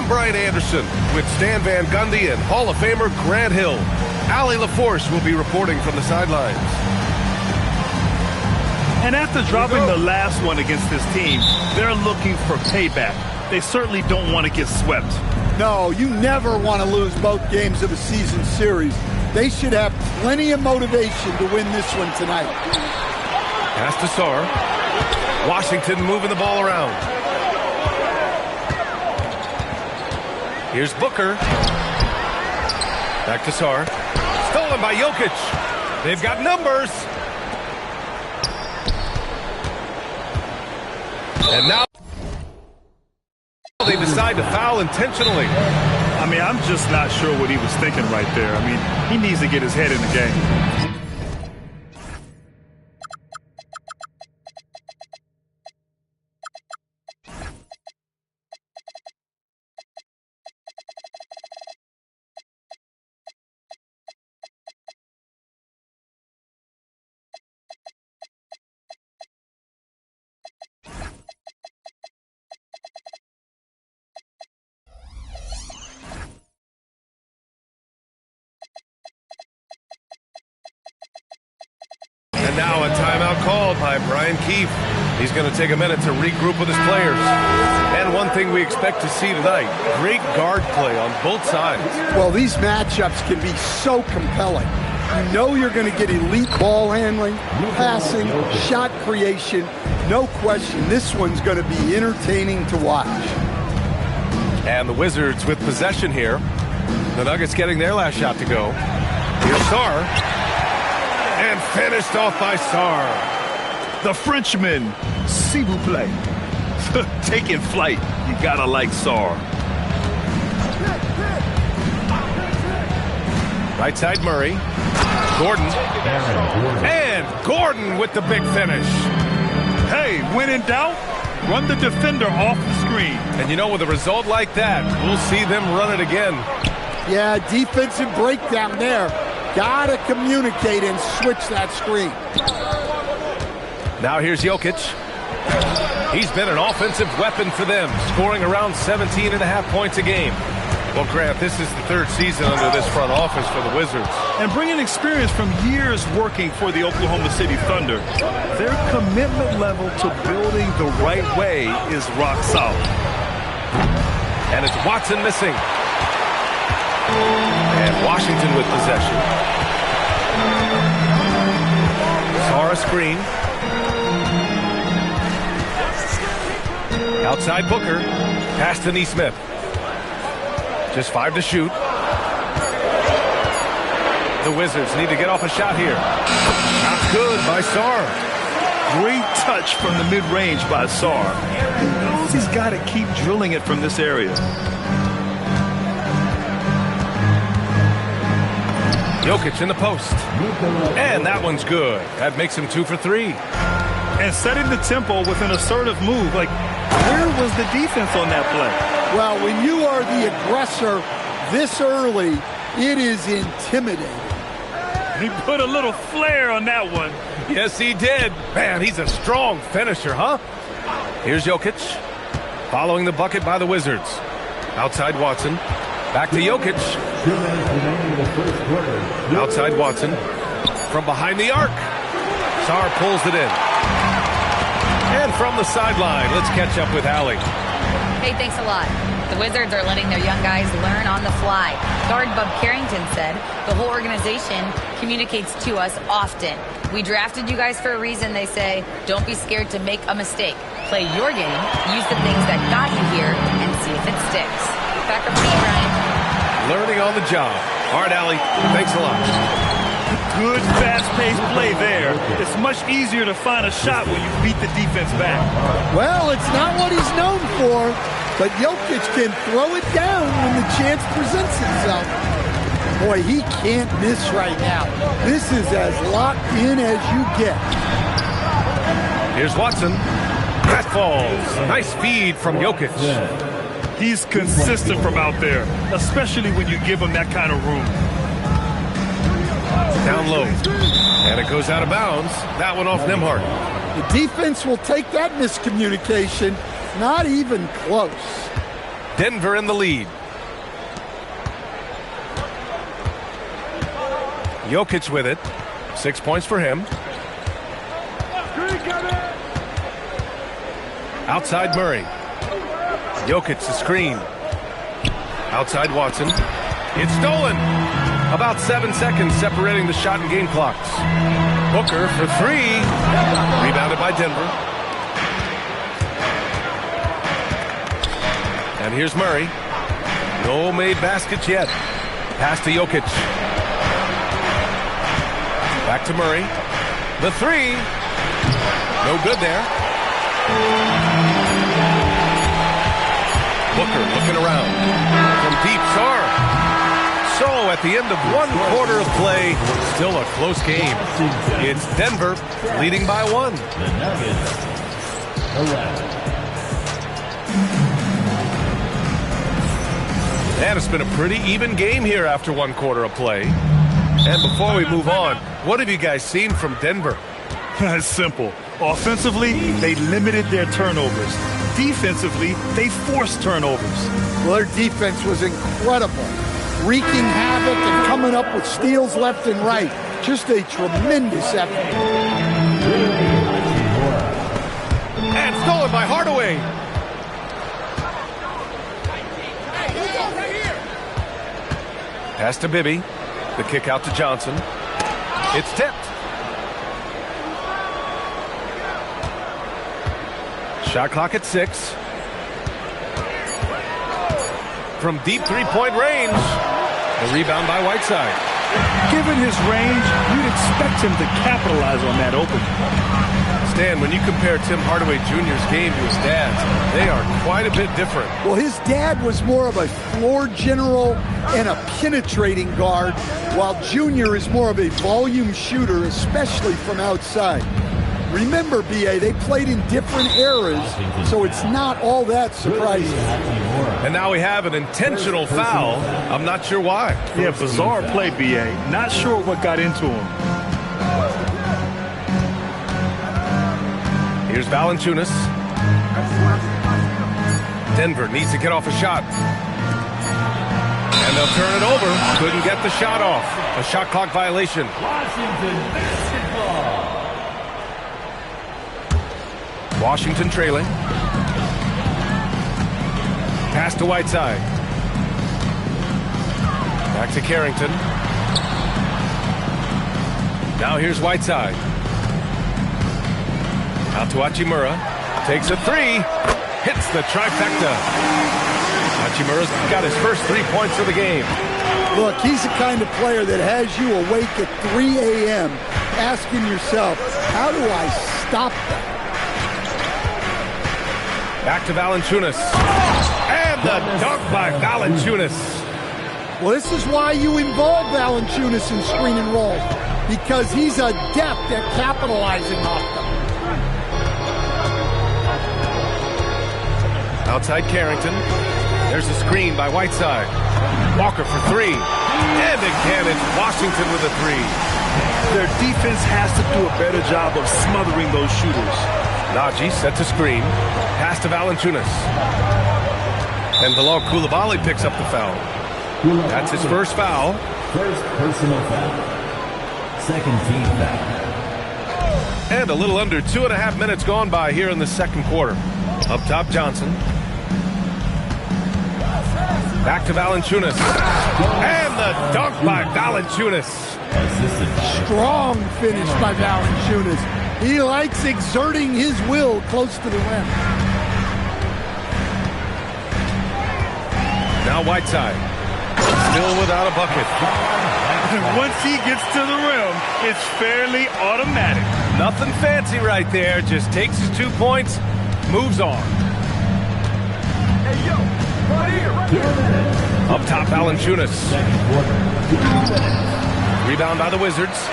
I'm Brian Anderson with Stan Van Gundy and Hall of Famer Grant Hill. Allie LaForce will be reporting from the sidelines. And after dropping the last one against this team, they're looking for payback. They certainly don't want to get swept. No, you never want to lose both games of a season series. They should have plenty of motivation to win this one tonight. Pass to Sarr. Washington moving the ball around. Here's Booker. Back to Sarr. Stolen by Jokic. They've got numbers. And now they decide to foul intentionally. I mean, I'm just not sure what he was thinking right there. I mean, he needs to get his head in the game. And now a timeout called by Brian Keefe. He's going to take a minute to regroup with his players. And one thing we expect to see tonight, great guard play on both sides. Well, these matchups can be so compelling. You know you're going to get elite ball handling, passing, shot creation. No question, this one's going to be entertaining to watch. And the Wizards with possession here. The Nuggets getting their last shot to go. Here's Sarr. And finished off by Sarr. The Frenchman, s'il vous plaît. Taking flight. You gotta like Sarr. Right side Murray. Gordon. And Gordon with the big finish. Hey, when in doubt, run the defender off the screen. And you know, with a result like that, we'll see them run it again. Yeah, defensive breakdown there. Gotta communicate and switch that screen. Now here's Jokic. He's been an offensive weapon for them, scoring around 17.5 points a game. Well, Grant, this is the third season under this front office for the Wizards. And bringing experience from years working for the Oklahoma City Thunder, their commitment level to building the right way is rock solid. And it's Watson missing. And Washington with possession. Sarr screen. Outside Booker. Pass to Nesmith. Just 5 to shoot. The Wizards need to get off a shot here. Not good by Sarr. Great touch from the mid-range by Sarr. He knows he's got to keep drilling it from this area. Jokic in the post. And that one's good. That makes him 2 for 3. And setting the tempo with an assertive move. Like, where was the defense on that play? Well, when you are the aggressor this early, it is intimidating. He put a little flair on that one. Yes, he did. Man, he's a strong finisher, huh? Here's Jokic. Following the bucket by the Wizards. Outside Watson. Back to Jokic. Outside Watson. From behind the arc. Sarr pulls it in. And from the sideline, let's catch up with Allie. Hey, thanks a lot. The Wizards are letting their young guys learn on the fly. Guard Bub Carrington said, the whole organization communicates to us often. We drafted you guys for a reason, they say. Don't be scared to make a mistake. Play your game, use the things that got you here, and see if it sticks. Back up to you, Brian. Learning on the job. All right, Allie, thanks a lot. Good, fast-paced play there. It's much easier to find a shot when you beat the defense back. Well, it's not what he's known for, but Jokic can throw it down when the chance presents itself. Boy, he can't miss right now. This is as locked in as you get. Here's Watson. That falls. Nice feed from Jokic. He's consistent from out there, especially when you give him that kind of room. Down low. And it goes out of bounds. That one off Nembhard. The defense will take that miscommunication. Not even close. Denver in the lead. Jokic with it. 6 points for him. Outside Murray. Jokic the screen. Outside Watson. It's stolen. About 7 seconds separating the shot and game clocks. Booker for three. Rebounded by Denver. And here's Murray. No made baskets yet. Pass to Jokic. Back to Murray. The three. No good there. Booker looking around. From deep, Sarr. So at the end of 1 quarter of play, still a close game. It's Denver leading by 1. And it's been a pretty even game here after 1 quarter of play. And before we move on, what have you guys seen from Denver? It's simple. Offensively, they limited their turnovers. Defensively, they forced turnovers. Well, their defense was incredible. Wreaking havoc and coming up with steals left and right. Just a tremendous effort. And stolen by Hardaway. Pass to Bibby. The kick out to Johnson. It's tipped. Shot clock at 6. From deep three-point range. The rebound by Whiteside. Given his range, you'd expect him to capitalize on that opening. Stan, when you compare Tim Hardaway Jr.'s game to his dad's, they are quite a bit different. Well, his dad was more of a floor general and a penetrating guard, while Junior is more of a volume shooter, especially from outside. Remember, B.A., they played in different eras, so it's not all that surprising. And now we have an intentional foul. I'm not sure why. Yeah, bizarre play, B.A. Not sure what got into him. Here's Valanciunas. Denver needs to get off a shot. And they'll turn it over. Couldn't get the shot off. A shot clock violation. Washington trailing. Pass to Whiteside. Back to Carrington. Now here's Whiteside. Out to Hachimura. Takes a three. Hits the trifecta. Hachimura's got his first 3 points of the game. Look, he's the kind of player that has you awake at 3 a.m. asking yourself, how do I stop that? Back to Valanciunas. And the dunk by Valanciunas. Well, this is why you involve Valanciunas in screen and roll, because he's adept at capitalizing off them. Outside Carrington. There's a screen by Whiteside. Walker for three. And again, it's Washington with a three. Their defense has to do a better job of smothering those shooters. Najee sets a screen. Pass to Valanciunas. And Bilal Coulibaly picks up the foul. That's his first foul. First personal foul. Second team foul. And a little under 2.5 minutes gone by here in the second quarter. Up top, Johnson. Back to Valanciunas. And the dunk by Valanciunas. Strong finish by Valanciunas. He likes exerting his will close to the rim. Now Whiteside. Still without a bucket. Once he gets to the rim, it's fairly automatic. Nothing fancy right there. Just takes his 2 points, moves on. Hey, yo, right here. Up top, Valanciunas. Rebound by the Wizards.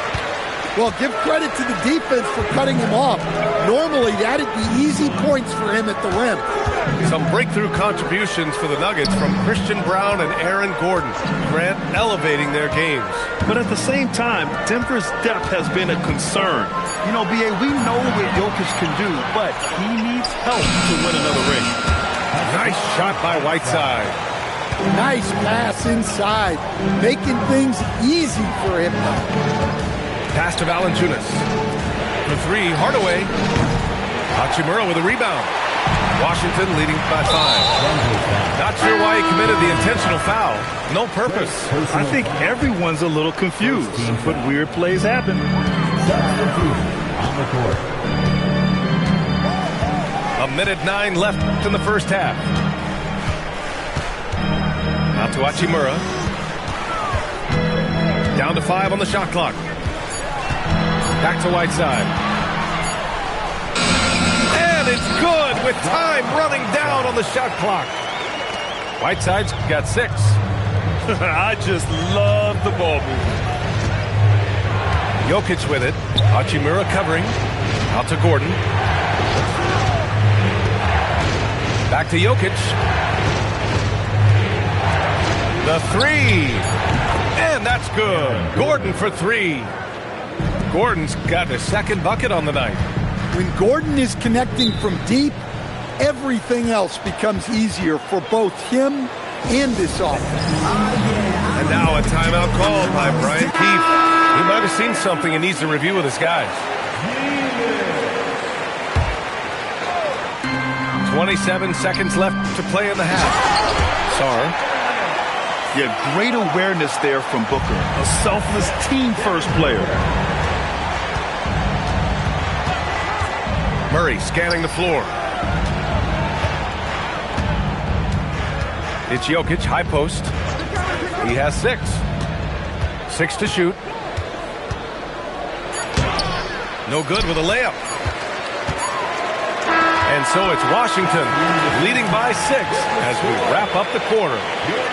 Well, give credit to the defense for cutting him off. Normally, that'd be easy points for him at the rim. Some breakthrough contributions for the Nuggets from Christian Brown and Aaron Gordon. Grant elevating their games. But at the same time, Denver's depth has been a concern. You know, B.A., we know what Jokic can do, but he needs help to win another ring. Nice shot by Whiteside. Nice pass inside, making things easy for him. Pass to Valanciunas. For three, Hardaway. Hachimura with a rebound. Washington leading by 5. Not sure why he committed the intentional foul. No purpose. I think everyone's a little confused, but weird plays happen. On the court. 1:09 left in the first half. Out to Hachimura. Down to 5 on the shot clock. Back to Whiteside. And it's good with time running down on the shot clock. Whiteside's got 6. I just love the ball movement. Jokic with it. Hachimura covering. Out to Gordon. Back to Jokic. The 3. And that's good. Gordon for 3. Gordon's got his second bucket on the night. When Gordon is connecting from deep, everything else becomes easier for both him and this offense. And now a timeout called by Brian Keefe. He might have seen something and needs to review with his guys. 27 seconds left to play in the half. Sarr. Yeah, great awareness there from Booker. A selfless team-first player. Murray scanning the floor. It's Jokic, high post. He has 6. 6 to shoot. No good with a layup. And so it's Washington leading by 6 as we wrap up the quarter.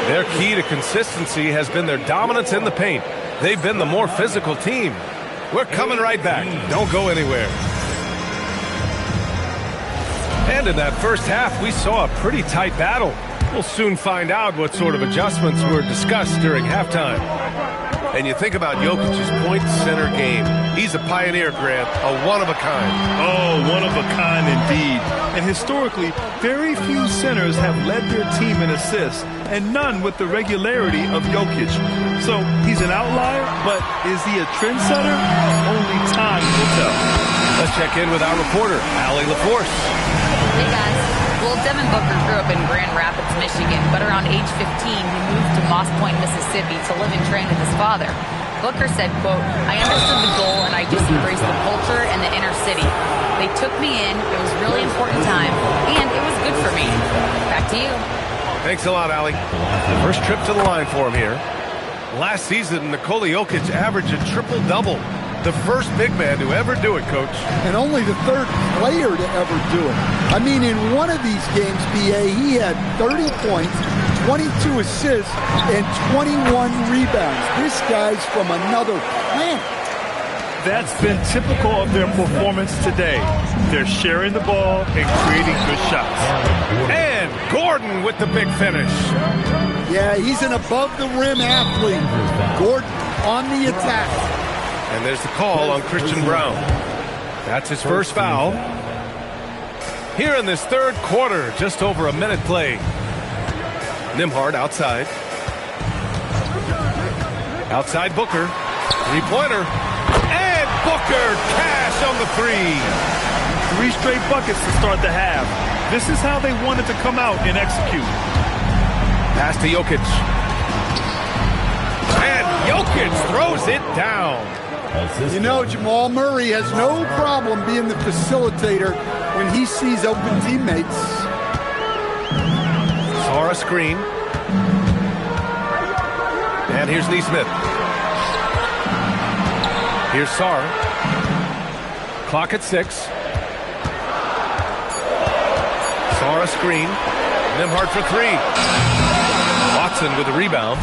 Their key to consistency has been their dominance in the paint. They've been the more physical team. We're coming right back. Don't go anywhere. And in that first half, we saw a pretty tight battle. We'll soon find out what sort of adjustments were discussed during halftime. And you think about Jokic's point center game. He's a pioneer, Grant, a one-of-a-kind. Oh, one-of-a-kind indeed. And historically, very few centers have led their team in assists, and none with the regularity of Jokic. So he's an outlier, but is he a trendsetter? Only time will tell. Let's check in with our reporter, Allie LaForce. Hey, guys. Well, Devin Booker grew up in Grand Rapids, Michigan, but around age 15, he moved to Moss Point, Mississippi to live and train with his father. Booker said, quote, "I understood the goal and I just embraced the culture and the inner city. They took me in. It was a really important time, and it was good for me." Back to you. Thanks a lot, Allie. First trip to the line for him here. Last season, Nikola Jokic averaged a triple-double. The first big man to ever do it, Coach. And only the third player to ever do it. I mean, in one of these games, B.A., he had 30 points, 22 assists, and 21 rebounds. This guy's from another planet. That's been typical of their performance today. They're sharing the ball and creating good shots. And Gordon with the big finish. Yeah, he's an above-the-rim athlete. Gordon on the attack. And there's the call on Christian Brown. That's his first foul. Here in this third quarter, just over a minute played. Nembhard outside. Outside Booker. Three-pointer. And Booker cash on the 3. 3 straight buckets to start the half. This is how they wanted to come out and execute. Pass to Jokic. And Jokic throws it down. You know, Jamal Murray has no problem being the facilitator when he sees open teammates. Sarr a screen. And here's Neesmith. Here's Sarr. Clock at 6. Sarr a screen. Nembhard for 3. Watson with the rebound.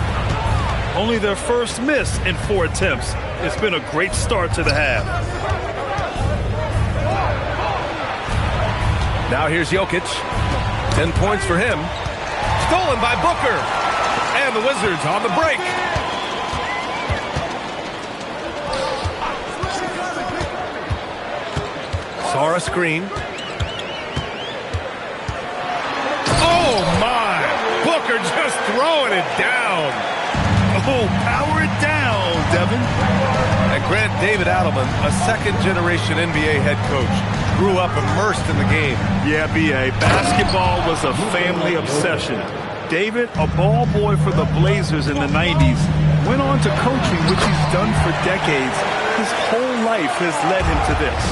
Only their first miss in 4 attempts. It's been a great start to the half. Now here's Jokic. 10 points for him. Stolen by Booker. And the Wizards on the break. Sarr a screen. Oh, Oh, my. Booker just throwing it down. Oh, power it down, Devin. And Grant, David Adelman, a second-generation NBA head coach, grew up immersed in the game. Yeah, B.A., basketball was a family obsession. David, a ball boy for the Blazers in the 90s, went on to coaching, which he's done for decades. His whole life has led him to this.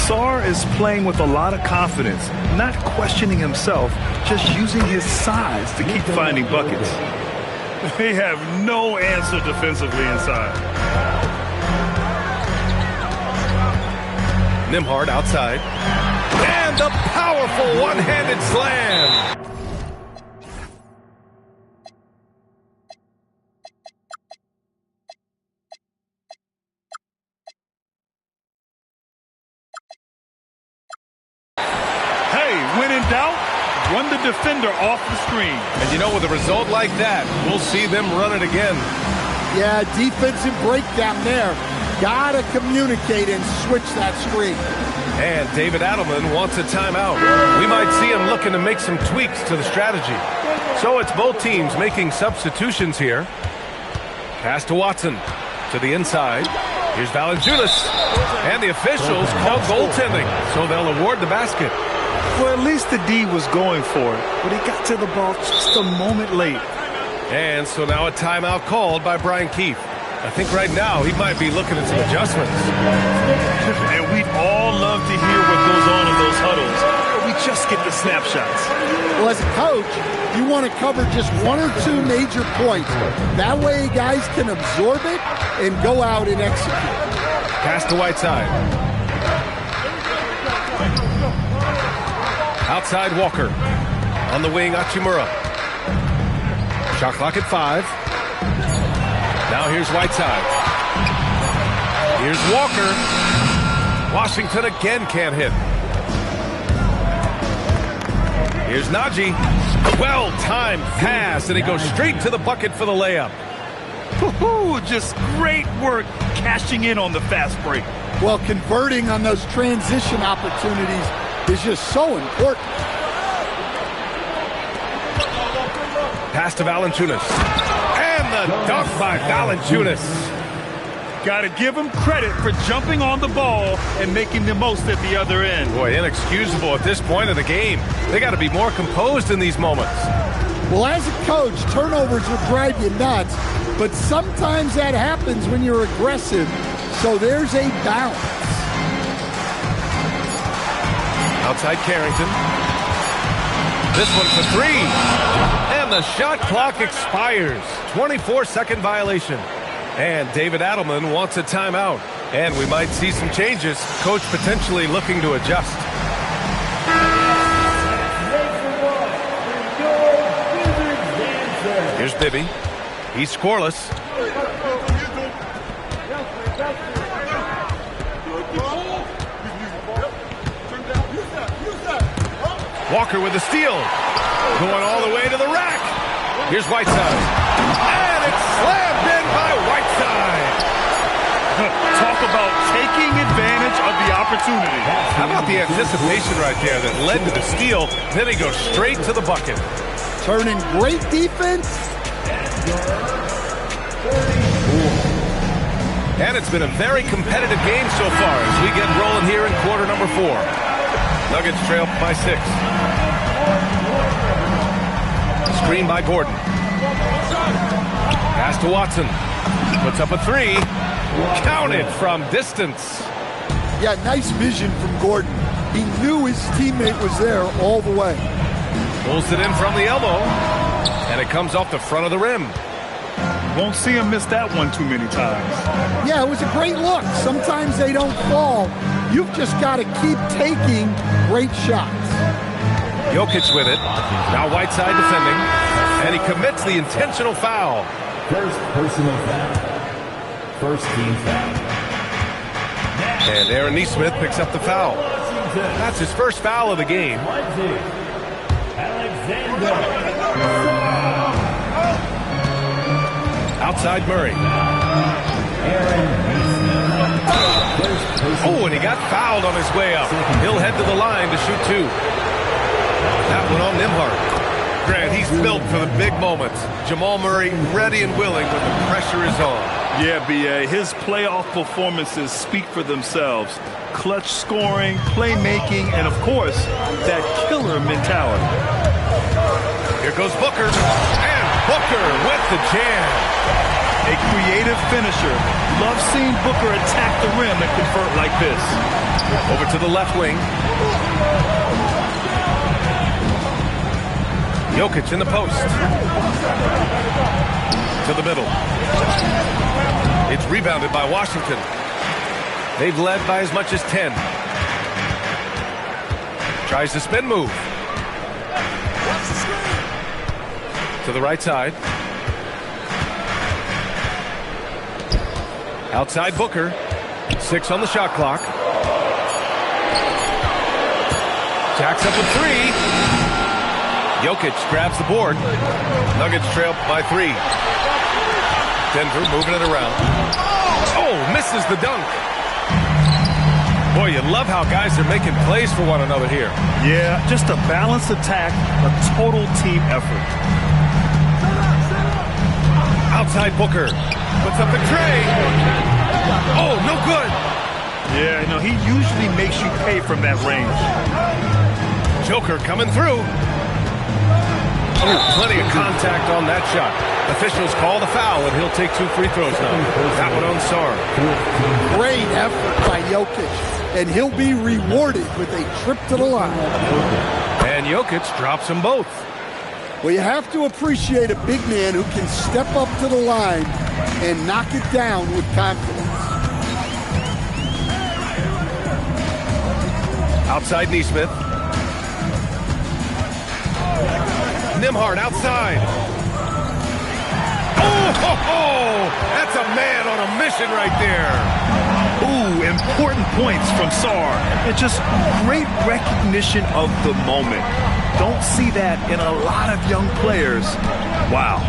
Sarr is playing with a lot of confidence, not questioning himself, just using his size to keep finding buckets. They have no answer defensively inside. Nembhard outside. And the powerful one-handed slam. When in doubt, run the defender off the screen. And you know, with a result like that, we'll see them run it again. Yeah, defensive breakdown there. Gotta communicate and switch that screen. And David Adelman wants a timeout. We might see him looking to make some tweaks to the strategy. So it's both teams making substitutions here. Pass to Watson. To the inside. Here's Valanciunas. And the officials call goaltending, so they'll award the basket. Well, at least the D was going for it, but he got to the ball just a moment late. And so now a timeout called by Brian Keefe. I think right now he might be looking at some adjustments. And we'd all love to hear what goes on in those huddles. We just get the snapshots. Well, as a coach, you want to cover just one or two major points. That way guys can absorb it and go out and execute. Pass to Whiteside. Outside Walker. On the wing, Hachimura. Shot clock at 5. Now here's Whiteside. Here's Walker. Washington again can't hit. Here's Najee. Well-timed pass, and he goes straight to the bucket for the layup. Just great work cashing in on the fast break. Well, converting on those transition opportunities is just so important. Pass to Valanciunas. And the dunk by Valanciunas. Got to give him credit for jumping on the ball and making the most at the other end. Boy, inexcusable at this point of the game. They got to be more composed in these moments. Well, as a coach, turnovers will drive you nuts, but sometimes that happens when you're aggressive, so there's a balance. Outside Carrington. This one for 3. And the shot clock expires. 24-second violation. And David Adelman wants a timeout. And we might see some changes. Coach potentially looking to adjust. Here's Bibby. He's scoreless. Walker with the steal. Going all the way to the rack. Here's Whiteside. And it's slammed in by Whiteside. Talk about taking advantage of the opportunity. How about the anticipation right there that led to the steal? Then he goes straight to the bucket. Turning great defense. And it's been a very competitive game so far as we get rolling here in quarter number 4. Nuggets trail by 6. Screen by Gordon. Pass to Watson. Puts up a 3. Counted from distance. Yeah, nice vision from Gordon. He knew his teammate was there all the way. Pulls it in from the elbow. And it comes off the front of the rim. Won't see him miss that one too many times. Yeah, it was a great look. Sometimes they don't fall. You've just got to keep taking great shots. Jokic with it. Now Whiteside defending. And he commits the intentional foul. First personal foul. First team foul. And Aaron Nesmith picks up the foul. That's his first foul of the game. Outside Murray. Oh, and he got fouled on his way up. He'll head to the line to shoot 2. That one on Nembhard. Grant, he's built for the big moments. Jamal Murray ready and willing when the pressure is on. Yeah, B.A., his playoff performances speak for themselves. Clutch scoring, playmaking, and, of course, that killer mentality. Here goes Booker, and Booker with the jam. A creative finisher. Love seeing Booker attack the rim and convert like this. Over to the left wing. Jokic in the post. To the middle. It's rebounded by Washington. They've led by as much as 10. Tries the spin move. To the right side. Outside Booker. 6 on the shot clock. Jacks up a 3. Jokic grabs the board. Nuggets trail by 3. Denver moving it around. Oh, misses the dunk. Boy, you love how guys are making plays for one another here. Yeah, just a balanced attack, a total team effort. Outside Booker. Puts up the tray. Oh, no good. Yeah, you know, he usually makes you pay from that range. Joker coming through. Oh, plenty of contact on that shot. Officials call the foul, and he'll take 2 free throws now. That one on Sarr. Great effort by Jokic, and he'll be rewarded with a trip to the line. And Jokic drops them both. Well, you have to appreciate a big man who can step up to the line and knock it down with confidence. Outside Neesmith. Nembhard outside. Oh, that's a man on a mission right there. Ooh, important points from Sarr. And just great recognition of the moment. Don't see that in a lot of young players. Wow.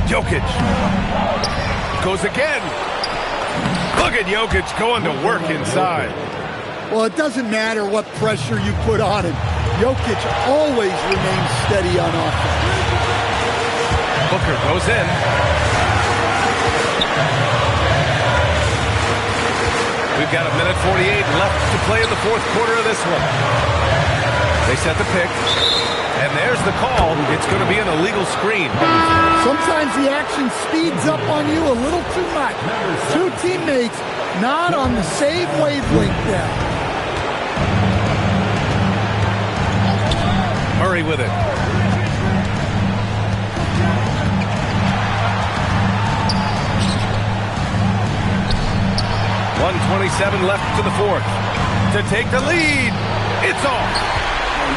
Jokic. Goes again. Look at Jokic going to work inside. Well, it doesn't matter what pressure you put on him. Jokic always remains steady on offense. Booker goes in. We've got 1:48 left to play in the fourth quarter of this one. They set the pick. And there's the call. It's going to be an illegal screen. Sometimes the action speeds up on you a little too much. 2 teammates not on the same wavelength there. Murray with it. .127 left to the fourth. To take the lead. It's off.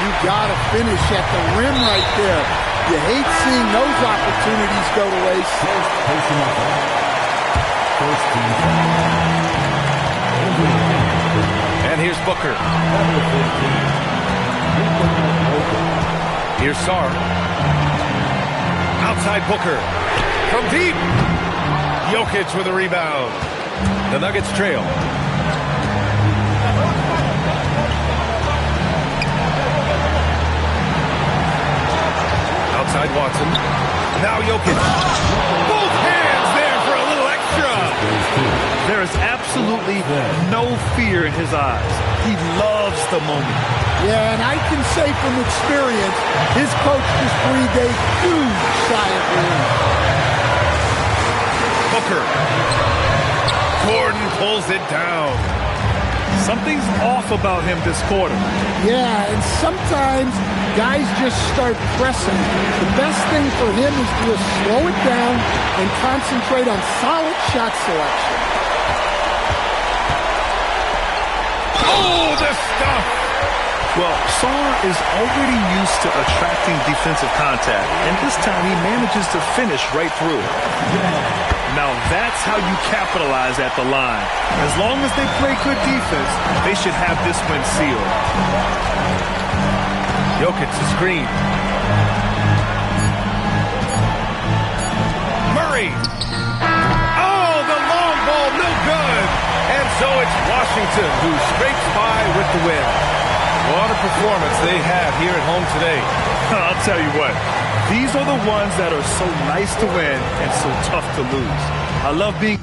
You got to finish at the rim right there. You hate seeing those opportunities go to waste. And here's Booker. Here's Sarr. Outside Booker. From deep. Jokic with a rebound. The Nuggets trail. Outside Watson. Now Jokic. Both hands there for a little extra. There is absolutely no fear in his eyes. He loves the moment. Yeah, and I can say from experience, his coach just breathed a huge sigh of relief. Booker. Gordon pulls it down. Something's off about him this quarter. Yeah, and sometimes guys just start pressing. The best thing for him is to just slow it down and concentrate on solid shot selection. Oh, the stuff! Well, Sarr is already used to attracting defensive contact, and this time he manages to finish right through. Now that's how you capitalize at the line. As long as they play good defense, they should have this win sealed. Jokic the screen. Murray. Oh, the long ball, no good. And so it's Washington who scrapes by with the win. What a performance they have here at home today. I'll tell you what, these are the ones that are so nice to win and so tough to lose. I love being